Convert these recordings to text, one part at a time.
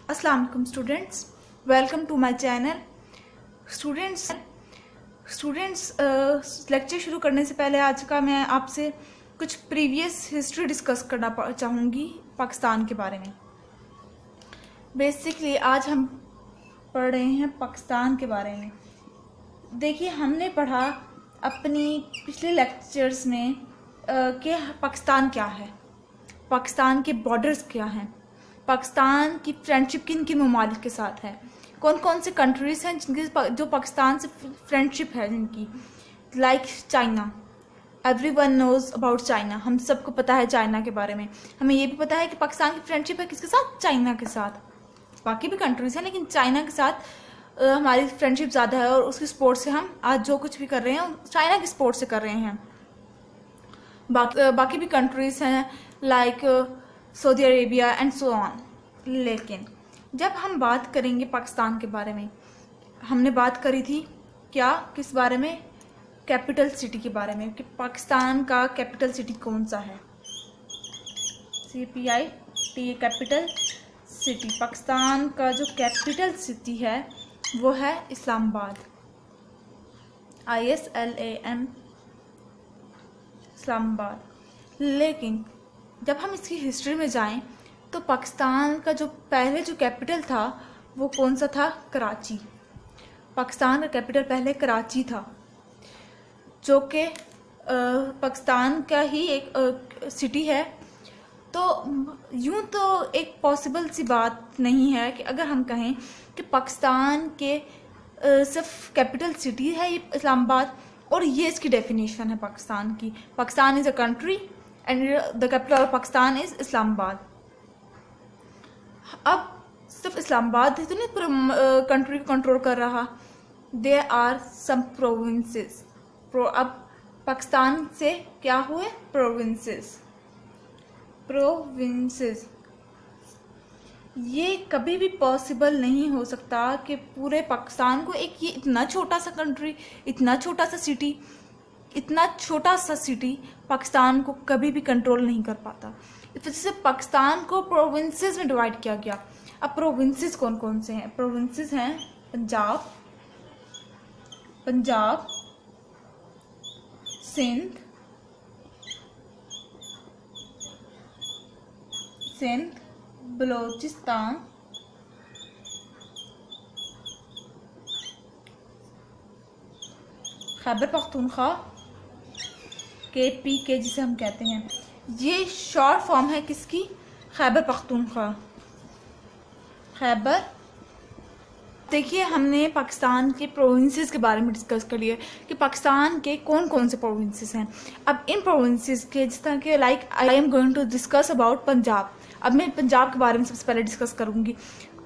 अस्सलाम वालेकुम students, welcome to my channel. Students lecture शुरू करने से पहले आज का मैं आपसे कुछ प्रीवियस हिस्ट्री डिस्कस करना चाहूँगी पाकिस्तान के बारे में। बेसिकली आज हम पढ़ रहे हैं पाकिस्तान के बारे में। देखिए, हमने पढ़ा अपनी पिछले लेक्चर्स में कि पाकिस्तान क्या है, पाकिस्तान के बॉर्डर्स क्या हैं, पाकिस्तान की फ्रेंडशिप किन किन ममालिक के साथ है, कौन कौन से कंट्रीज़ हैं जिनके जो पाकिस्तान से फ्रेंडशिप है जिनकी, like China. Everyone knows about China, हम सबको पता है चाइना के बारे में। हमें ये भी पता है कि पाकिस्तान की फ्रेंडशिप है किसके साथ, चाइना के साथ। बाकी भी कंट्रीज़ हैं लेकिन चाइना के साथ हमारी फ्रेंडशिप ज़्यादा है और उसकी सपोर्ट से हम आज जो कुछ भी कर रहे हैं चाइना की सपोर्ट से कर रहे हैं। बाकी भी कंट्रीज़ हैं like Saudi Arabia and so on. लेकिन जब हम बात करेंगे पाकिस्तान के बारे में, हमने बात करी थी क्या, किस बारे में, कैपिटल सिटी के बारे में कि पाकिस्तान का कैपिटल सिटी कौन सा है। CPIT कैपिटल सिटी, पाकिस्तान का जो कैपिटल सिटी है वो है इस्लामाबाद, ISLAM इस्लामाबाद। लेकिन जब हम इसकी हिस्ट्री में जाएं तो पाकिस्तान का जो पहले जो कैपिटल था वो कौन सा था, कराची। पाकिस्तान का कैपिटल पहले कराची था, जो कि पाकिस्तान का ही एक सिटी है। तो यूं तो एक पॉसिबल सी बात नहीं है कि अगर हम कहें कि पाकिस्तान के सिर्फ कैपिटल सिटी है ये इस्लामाबाद और ये इसकी डेफिनेशन है पाकिस्तान की। Pakistan is a country and the capital of Pakistan is Islamabad. अब सिर्फ इस्लामाबाद ही तो नहीं पूरे कंट्री को कंट्रोल कर रहा, देयर आर सम प्रोविंसेस। अब पाकिस्तान से क्या हुए, प्रोविंसेस। ये कभी भी पॉसिबल नहीं हो सकता कि पूरे पाकिस्तान को एक ये इतना छोटा सा कंट्री, इतना छोटा सा सिटी पाकिस्तान को कभी भी कंट्रोल नहीं कर पाता। इस वजह से पाकिस्तान को प्रोविंसेस में डिवाइड किया गया। अब प्रोविंसेस कौन कौन से हैं, प्रोविंसेस हैं पंजाब, सिंध, बलोचिस्तान, खैबर पख्तूनख्वा, KPK जिसे हम कहते हैं। ये शॉर्ट फॉर्म है किसकी, खैबर पख्तूनख्वा, खैबर। देखिए, हमने पाकिस्तान के प्रोविंसेस के बारे में डिस्कस कर लिया कि पाकिस्तान के कौन कौन से प्रोविंसेस हैं। अब इन प्रोविंसेस के जिस तरह के like I am going to discuss about Punjab. अब मैं पंजाब के बारे में सबसे पहले डिस्कस करूंगी।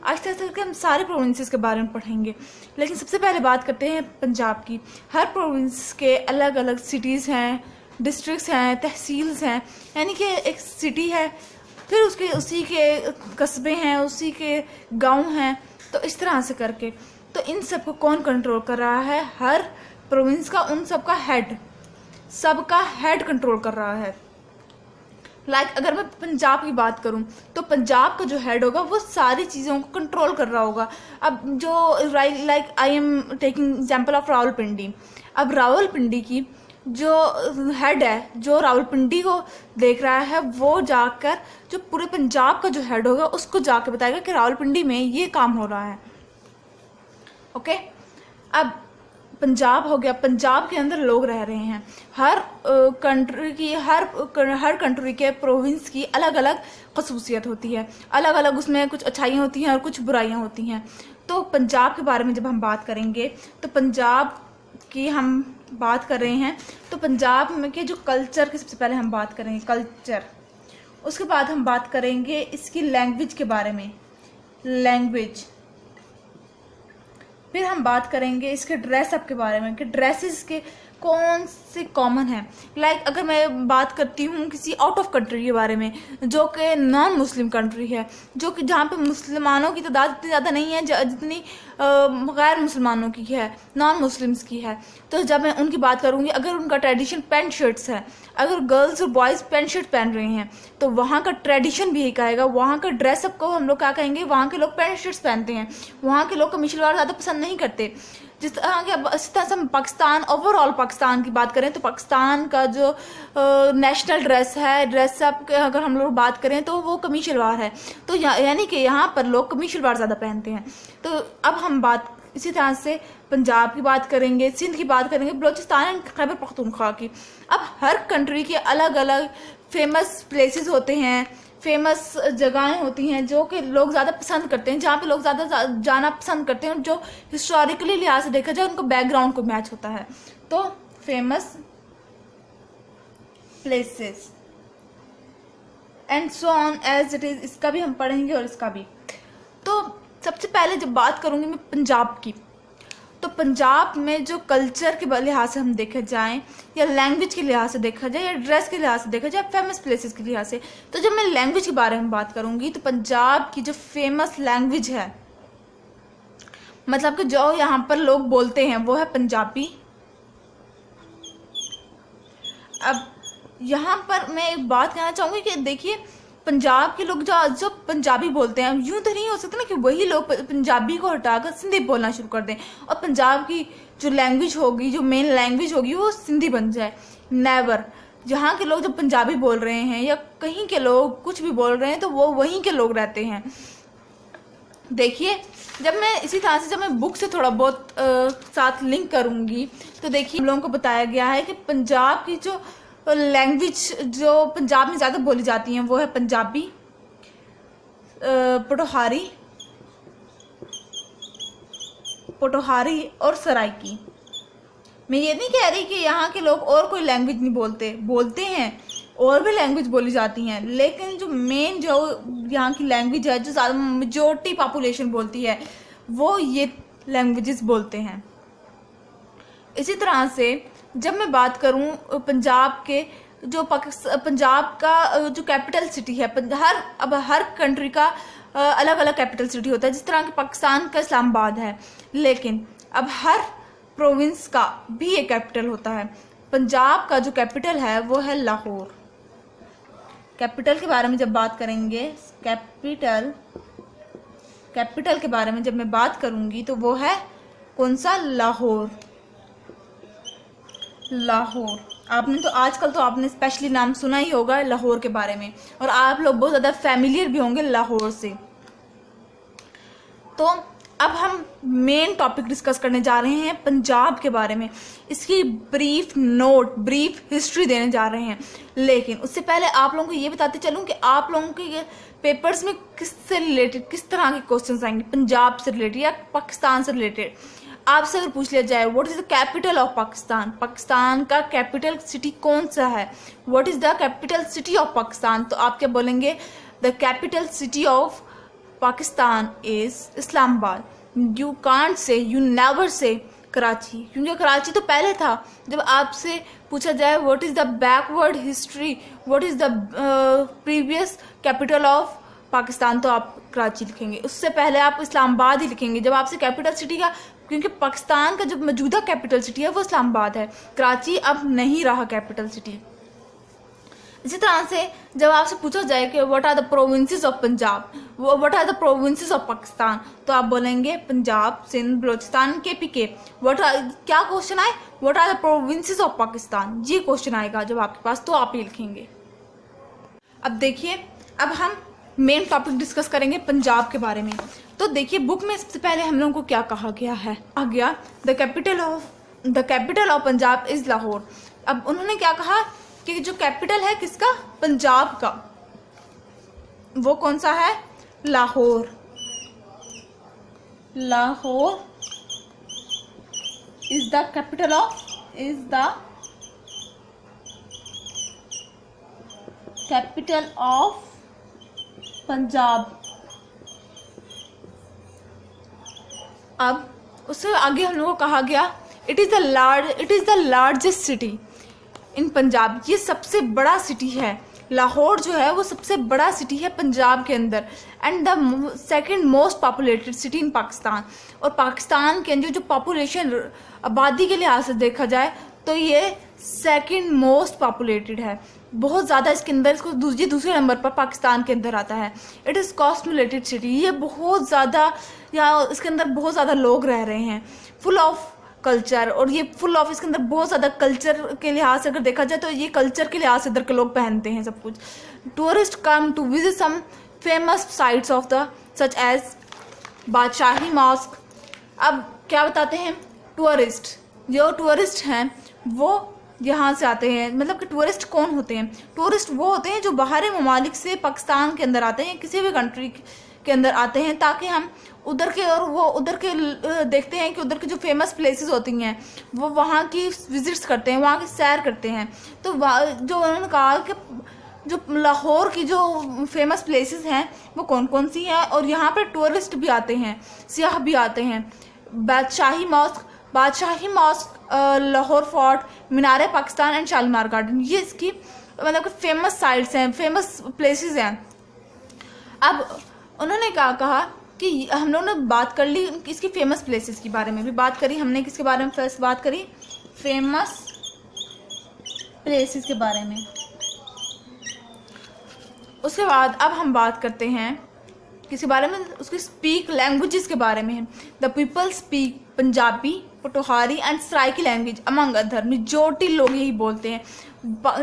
आहिस्ते आहिस्ते करके हम सारे प्रोविंसेस के बारे में पढ़ेंगे, लेकिन सबसे पहले बात करते हैं पंजाब की। हर प्रोविंस के अलग अलग सिटीज़ हैं, डिस्ट्रिक्ट्स हैं, तहसील्स हैं, यानी कि एक सिटी है, फिर उसी के कस्बे हैं, उसी के गाँव हैं। तो इस तरह से करके तो इन सब को कौन कंट्रोल कर रहा है, हर प्रोविंस का उन सबका हेड कंट्रोल कर रहा है। लाइक अगर मैं पंजाब की बात करूं तो पंजाब का जो हेड होगा वो सारी चीज़ों को कंट्रोल कर रहा होगा। अब जो like I am taking example of Rawalpindi. अब रावलपिंडी की जो हेड है, जो रावलपिंडी को देख रहा है, वो जाकर जो पूरे पंजाब का जो हेड होगा उसको जाकर बताएगा कि रावलपिंडी में ये काम हो रहा है। ओके, अब पंजाब हो गया, पंजाब के अंदर लोग रह रहे हैं। हर कंट्री के प्रोविंस की अलग अलग खसूसियत होती है, अलग अलग उसमें कुछ अच्छाइयाँ होती हैं और कुछ बुराइयाँ होती हैं। तो पंजाब के बारे में जब हम बात करेंगे तो पंजाब की हम बात कर रहे हैं तो पंजाब में के जो कल्चर की सबसे पहले हम बात करेंगे, कल्चर। उसके बाद हम बात करेंगे इसकी लैंग्वेज के बारे में, लैंग्वेज। फिर हम बात करेंगे इसके ड्रेसअप के बारे में कि ड्रेसेस के कौन से कॉमन है। लाइक अगर मैं बात करती हूँ किसी आउट ऑफ कंट्री के बारे में, जो कि नॉन मुस्लिम कंट्री है, जो कि जहाँ पे मुसलमानों की तादाद इतनी ज़्यादा नहीं है जितनी गैर मुसलमानों की है, नॉन मुस्लिम्स की है, तो जब मैं उनकी बात करूँगी, अगर उनका ट्रेडिशन पैंट शर्ट्स है, अगर गर्ल्स और बॉयज़ पैंट शर्ट पहन रहे हैं, तो वहाँ का ट्रेडिशन भी यही कहेगा। वहाँ का ड्रेसअप को हम लोग क्या कहेंगे, वहाँ के लोग पैंट शर्ट्स पहनते हैं, वहाँ के लोग कमीज शलवार ज़्यादा पसंद नहीं करते। जिस तरह से हम पाकिस्तान, ओवरऑल पाकिस्तान की बात करें तो पाकिस्तान का जो नेशनल ड्रेस है, ड्रेसअप अगर हम लोग बात करें तो वो कमीज शलवार है। तो यानी कि यहाँ पर लोग कमीज शलवार ज़्यादा पहनते हैं। तो अब हम बात इसी तरह से पंजाब की बात करेंगे, सिंध की बात करेंगे, बलूचिस्तान एंड खैबर पख्तूनख्वा की। अब हर कंट्री के अलग अलग फेमस प्लेसेस होते हैं, फेमस जगहें होती हैं जो कि लोग ज़्यादा पसंद करते हैं, जहाँ पे लोग ज़्यादा जाना पसंद करते हैं, जो हिस्टोरिकली लिहाज से देखा जाए उनको बैकग्राउंड को मैच होता है। तो famous places and so on as it is, इसका भी हम पढ़ेंगे और इसका भी। तो सबसे पहले जब बात करूँगी मैं पंजाब की, तो पंजाब में जो कल्चर के लिहाज से हम देखा जाए, या लैंग्वेज के लिहाज से देखा जाए, या ड्रेस के लिहाज से देखा जाए, फेमस प्लेसेस के लिहाज से, तो जब मैं लैंग्वेज के बारे में बात करूँगी तो पंजाब की जो फेमस लैंग्वेज है, मतलब कि जो यहाँ पर लोग बोलते हैं, वो है पंजाबी। अब यहाँ पर मैं एक बात कहना चाहूँगी कि देखिए, पंजाब के लोग जो पंजाबी बोलते हैं, यूं तो नहीं हो सकता ना कि वही लोग पंजाबी को हटाकर सिंधी बोलना शुरू कर दें और पंजाब की जो लैंग्वेज होगी, जो मेन लैंग्वेज होगी, वो सिंधी बन जाए। नेवर। जहाँ के लोग जब पंजाबी बोल रहे हैं या कहीं के लोग कुछ भी बोल रहे हैं तो वो वहीं के लोग रहते हैं। देखिए, जब मैं इसी तरह से जब मैं बुक से थोड़ा बहुत साथ लिंक करूँगी तो देखिए, हम लोगों को बताया गया है कि पंजाब की जो लैंग्वेज जो पंजाब में ज़्यादा बोली जाती हैं वो है पंजाबी, पोठोहारी और सराइकी। मैं ये नहीं कह रही कि यहाँ के लोग और कोई लैंग्वेज नहीं बोलते हैं, और भी लैंग्वेज बोली जाती हैं, लेकिन जो मेन जो यहाँ की लैंग्वेज है, जो ज़्यादा मेजॉरिटी पॉपुलेशन बोलती है, वो ये लैंग्वेजेस बोलते हैं। इसी तरह से जब मैं बात करूं पंजाब के जो पंजाब का जो कैपिटल सिटी है, हर कंट्री का अलग अलग कैपिटल सिटी होता है। जिस तरह कि पाकिस्तान का इस्लामाबाद है, लेकिन अब हर प्रोविंस का भी एक कैपिटल होता है। पंजाब का जो कैपिटल है वो है लाहौर। कैपिटल के बारे में जब बात करेंगे, कैपिटल के बारे में जब मैं बात करूंगी तो वो है कौन सा, लाहौर। आपने तो आजकल तो आपने स्पेशली नाम सुना ही होगा लाहौर के बारे में, और आप लोग बहुत ज़्यादा फैमिलियर भी होंगे लाहौर से। तो अब हम मेन टॉपिक डिस्कस करने जा रहे हैं पंजाब के बारे में, इसकी ब्रीफ हिस्ट्री देने जा रहे हैं। लेकिन उससे पहले आप लोगों को ये बताते चलूँ कि आप लोगों के पेपर्स में किससे रिलेटेड किस तरह के क्वेश्चन आएंगे, पंजाब से रिलेटेड या पाकिस्तान से रिलेटेड। आपसे अगर पूछ लिया जाए what is the capital of Pakistan, Pakistan का कैपिटल सिटी कौन सा है, what is the capital city of Pakistan, तो आप क्या बोलेंगे, the capital city of Pakistan is Islamabad. You can't say, you never say Karachi, क्योंकि कराची तो पहले था। जब आपसे पूछा जाए what is the backward history, what is the previous capital of Pakistan, तो आप कराची लिखेंगे, उससे पहले आप इस्लामाबाद ही लिखेंगे। जब आपसे कैपिटल सिटी का, क्योंकि पाकिस्तान का जो मौजूदा कैपिटल सिटी है वो इस्लामाबाद है, कराची अब नहीं रहा कैपिटल सिटी। इसी तरह से जब आपसे पूछा जाए कि what are the provinces of Punjab, what are the provinces of Pakistan, तो आप बोलेंगे पंजाब, सिंध, बलूचिस्तान, KPK। क्या क्वेश्चन आए, what are the provinces of Pakistan, ये क्वेश्चन आएगा जब आपके पास, तो आप ये लिखेंगे। अब देखिए, अब हम मेन टॉपिक डिस्कस करेंगे पंजाब के बारे में। तो देखिए, बुक में सबसे पहले हम लोगों को क्या कहा गया है, the capital of Punjab is Lahore. अब उन्होंने क्या कहा कि जो कैपिटल है किसका, पंजाब का, वो कौन सा है, Lahore. Lahore is the capital of Punjab. अब उससे आगे हम लोगों को कहा गया it is the largest city, in Punjab. ये सबसे बड़ा सिटी है, लाहौर जो है वो सबसे बड़ा सिटी है पंजाब के अंदर, and the second most populated city in Pakistan. और पाकिस्तान के अंदर जो पॉपुलेशन आबादी के लिहाज से देखा जाए तो ये सेकंड मोस्ट पॉपुलेटेड है, बहुत ज़्यादा इसके अंदर, इसको दूसरे नंबर पर पाकिस्तान के अंदर आता है। इट इज़ कॉस्मोलेटेड सिटी, ये बहुत ज़्यादा, यहाँ इसके अंदर बहुत ज़्यादा लोग रह रहे हैं, फुल ऑफ कल्चर। और ये फुल ऑफ, इसके अंदर बहुत ज़्यादा कल्चर के लिहाज से अगर देखा जाए तो ये कल्चर के लिहाज से इधर के लोग पहनते हैं सब कुछ। Tourist come to visit some famous sites of the such as Badshahi mosque. अब क्या बताते हैं, टूरिस्ट, जो टूरिस्ट हैं वो यहाँ से आते हैं, मतलब कि टूरिस्ट कौन होते हैं? टूरिस्ट वो होते हैं जो बाहरी ममालिक से पाकिस्तान के अंदर आते हैं, किसी भी कंट्री के अंदर आते हैं, ताकि हम उधर के, और वो उधर के देखते हैं कि उधर की जो फेमस प्लेसेस होती हैं वो वहाँ की विजिट्स करते हैं, वहाँ की सैर करते हैं। तो जो उन्होंने कहा कि जो लाहौर की जो फेमस प्लेसेस हैं वो कौन कौन सी हैं, और यहाँ पर टूरिस्ट भी आते हैं, सियाह भी आते हैं। Badshahi mosque, Lahore fort, Minar Pakistan and Shalimar garden, ये इसकी मतलब कि फेमस साइट्स हैं, फेमस प्लेसेस हैं। अब उन्होंने क्या कहा कि हम लोगों ने बात कर ली इसकी फेमस प्लेसेस के बारे में भी बात करी हमने, किसके बारे में फर्स्ट बात करी, फेमस प्लेसेस के बारे में। उसके बाद अब हम बात करते हैं किसके बारे में, उसकी स्पीक लैंग्वेजेस के बारे में। The people speak Punjabi, Pothohari and Saraiki language among other. Majority लोग यही बोलते हैं,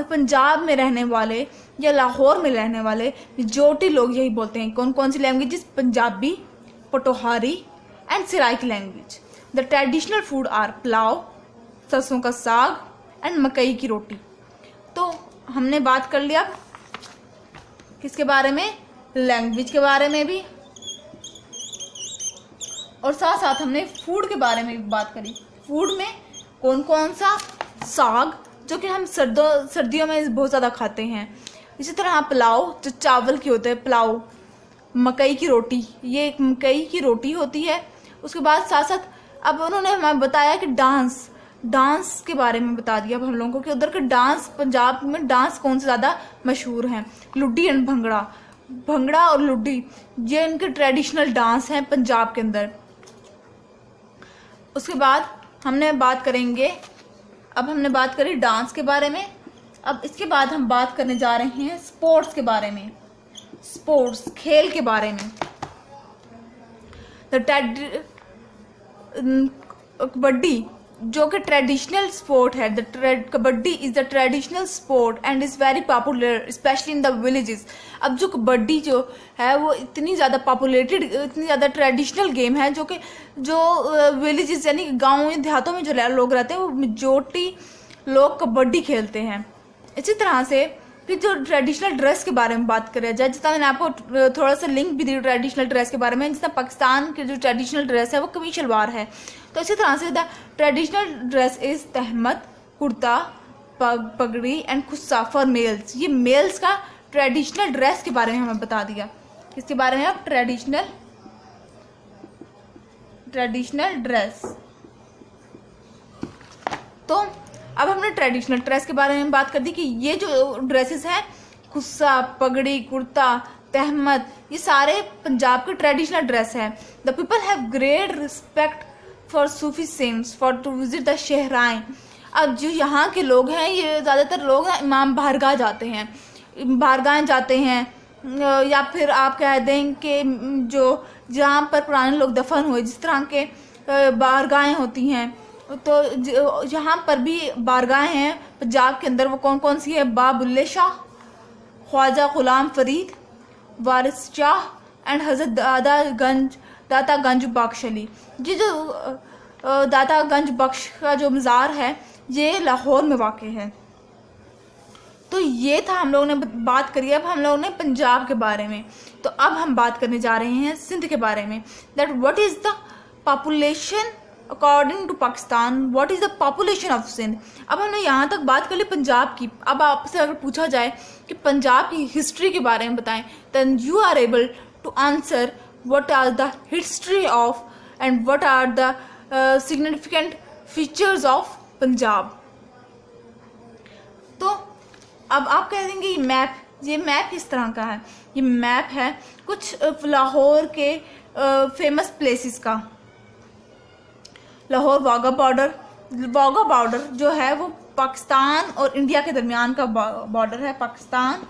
पंजाब में रहने वाले या लाहौर में रहने वाले मेजॉरिटी लोग यही बोलते हैं। कौन कौन सी languages? Punjabi, Pothohari and Saraiki language. The traditional food are pulao, सरसों का साग एंड मकई की रोटी। तो हमने बात कर लिया किसके बारे में, लैंग्वेज के बारे में भी, और साथ साथ हमने फूड के बारे में भी बात करी। फूड में कौन कौन सा, साग जो कि हम सर्दियों में बहुत ज़्यादा खाते हैं, इसी तरह पुलाव जो चावल की होते हैं पुलाव, मकई की रोटी, ये एक मकई की रोटी होती है। उसके बाद साथ साथ अब उन्होंने हमें बताया कि डांस के बारे में बता दिया अब हम लोगों को कि उधर के डांस, पंजाब में डांस कौन से ज़्यादा मशहूर हैं। लुड्डी एंड भंगड़ा और लुड्डी, ये इनके ट्रेडिशनल डांस हैं पंजाब के अंदर। उसके बाद हमने बात करेंगे, अब हमने बात करी डांस के बारे में, अब इसके बाद हम बात करने जा रहे हैं स्पोर्ट्स के बारे में, स्पोर्ट्स खेल के बारे में। कबड्डी जो कि ट्रेडिशनल स्पोर्ट है, kabaddi is the traditional sport and is very popular specially in the villages. अब जो कबड्डी जो है वो इतनी ज़्यादा पॉपुलेटेड, इतनी ज़्यादा ट्रेडिशनल गेम है जो विलेजेस यानी गाँव या देहातों में जो लोग रहते हैं वो मेजॉरिटी लोग कबड्डी खेलते हैं। इसी तरह से फिर जो ट्रेडिशनल ड्रेस के बारे में बात करें जाए, जितना मैंने आपको थोड़ा सा लिंक भी दी ट्रेडिशनल ड्रेस के बारे में, जितना पाकिस्तान की जो ट्रेडिशनल ड्रेस है वो कमीज शलवार है, तो इसी तरह से the traditional dress is tehmad, kurta, pagri and khussa for males. ये मेल्स का ट्रेडिशनल ड्रेस के बारे में हमें बता दिया। इसके बारे में अब ट्रेडिशनल ड्रेस। तो अब हमने ट्रेडिशनल ड्रेस के बारे में बात कर दी कि ये जो ड्रेसेस हैं, खुस्सा, पगड़ी, कुर्ता, तहमद, ये सारे पंजाब के ट्रेडिशनल ड्रेस हैं। The people have great respect for Sufi saints for to visit the shrine. अब जो यहाँ के लोग हैं, ये ज़्यादातर लोग हैं इमाम बारगाह जाते हैं, बारगाह जाते हैं, या फिर आप कह दें कि जो जहाँ पर पुराने लोग दफन हुए, जिस तरह के बारगाहें होती हैं, तो यहाँ पर भी बारगाहें हैं पंजाब के अंदर। वो कौन कौन सी है? बाब बुल्ले शाह, ख्वाजा गुलाम फरीद, वारिस शाह एंड हज़रत दाता गंज बख्श अली। ये जो दाता गंज बख्श का जो मज़ार है ये लाहौर में वाक़ है। तो ये था हम लोगों ने बात करी। अब हम लोगों ने पंजाब के बारे में, तो अब हम बात करने जा रहे हैं सिंध के बारे में। That what is the population according to Pakistan, what is the population of Sindh. अब हमने यहाँ तक बात कर ली पंजाब की। अब आपसे अगर पूछा जाए कि पंजाब की हिस्ट्री के बारे में बताएं, then you are able to answer what are the history of and what are the significant features of Punjab. अब आप कह देंगे ये मैप किस तरह का है? ये मैप है कुछ लाहौर के फेमस प्लेसेस का। लाहौर वाघा बॉर्डर जो है वो पाकिस्तान और इंडिया के दरमियान का बॉर्डर है। पाकिस्तान,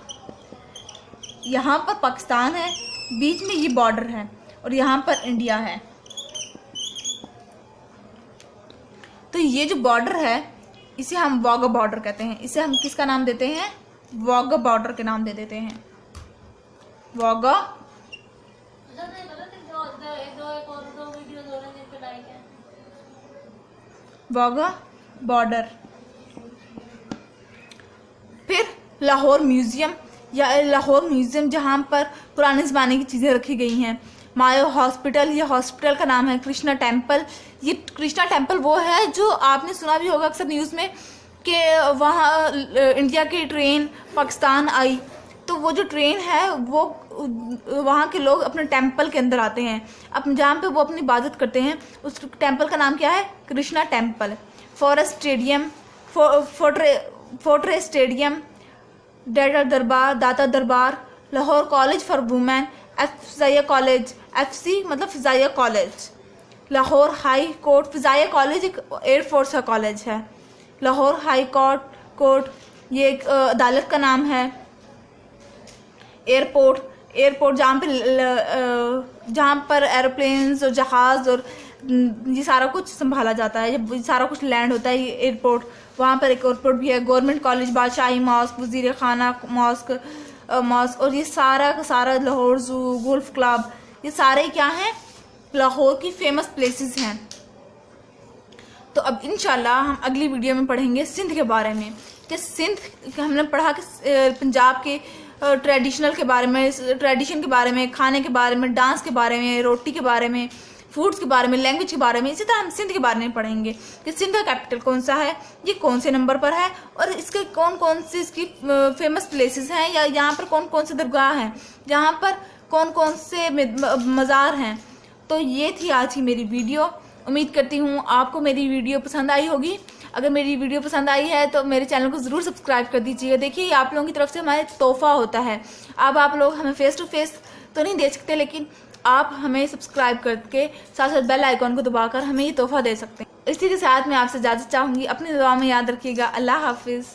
यहाँ पर पाकिस्तान है, बीच में ये बॉर्डर है और यहाँ पर इंडिया है। तो ये जो बॉर्डर है इसे हम वाघा बॉर्डर कहते हैं। इसे हम किसका नाम देते हैं? वाघा बॉर्डर के नाम दे देते हैं, वाघा बॉर्डर। फिर लाहौर म्यूजियम जहाँ पर पुराने ज़माने की चीज़ें रखी गई हैं। मायो हॉस्पिटल, ये हॉस्पिटल का नाम है। कृष्णा टेम्पल, ये कृष्णा टेम्पल वो है जो आपने सुना भी होगा अक्सर न्यूज़ में कि वहाँ इंडिया की ट्रेन पाकिस्तान आई, तो वो जो ट्रेन है वो वहाँ के लोग अपने टेम्पल के अंदर आते हैं, जहाँ पे वो अपनी इबादत करते हैं। उस टेम्पल का नाम क्या है? Krishna temple. Forest stadium, fortress stadium, Data Darbar, Lahore college for women, Fizaia college, FC मतलब Fizaia college. Lahore high court, Fizaia college एक एयरफोर्स का कॉलेज है। लाहौर हाई कोर्ट ये एक अदालत का नाम है। एयरपोर्ट जहाँ पर एरोप्लेन्स और जहाज़ और ये सारा कुछ संभाला जाता है, जब सारा कुछ लैंड होता है ये एयरपोर्ट, वहाँ पर एक एयरपोर्ट भी है। गवर्नमेंट कॉलेज, बादशाही मॉस्क, वज़ीर खाना मॉस्क और ये सारा का सारा लाहौर ज़ू, गोल्फ क्लब, ये सारे क्या हैं? लाहौर की फेमस प्लेसेस हैं। तो अब इंशाल्लाह हम अगली वीडियो में पढ़ेंगे सिंध के बारे में, कि सिंध हमने पढ़ा कि पंजाब के ट्रेडिशन के बारे में, खाने के बारे में, डांस के बारे में, रोटी के बारे में, फूड्स के बारे में, लैंग्वेज के बारे में। इसी तरह हम सिंध के बारे में पढ़ेंगे कि सिंध का कैपिटल कौन सा है, ये कौन से नंबर पर है और इसके कौन कौन सी इसकी फेमस प्लेसेस हैं, या यहाँ पर कौन कौन से दरगाह हैं, यहाँ पर कौन कौन से मज़ार हैं। तो ये थी आज की मेरी वीडियो। उम्मीद करती हूँ आपको मेरी वीडियो पसंद आई होगी। अगर मेरी वीडियो पसंद आई है तो मेरे चैनल को ज़रूर सब्सक्राइब कर दीजिएगा। देखिए आप लोगों की तरफ से हमारे तोहफ़ा होता है। अब आप लोग हमें फेस टू फेस तो नहीं दे सकते, लेकिन आप हमें सब्सक्राइब करके साथ साथ बेल आइकॉन को दबाकर हमें ये तोहफ़ा दे सकते हैं। इसी के साथ मैं आपसे इजाज़त चाहूँगी। अपनी दुआ में याद रखिएगा। अल्लाह हाफिज़।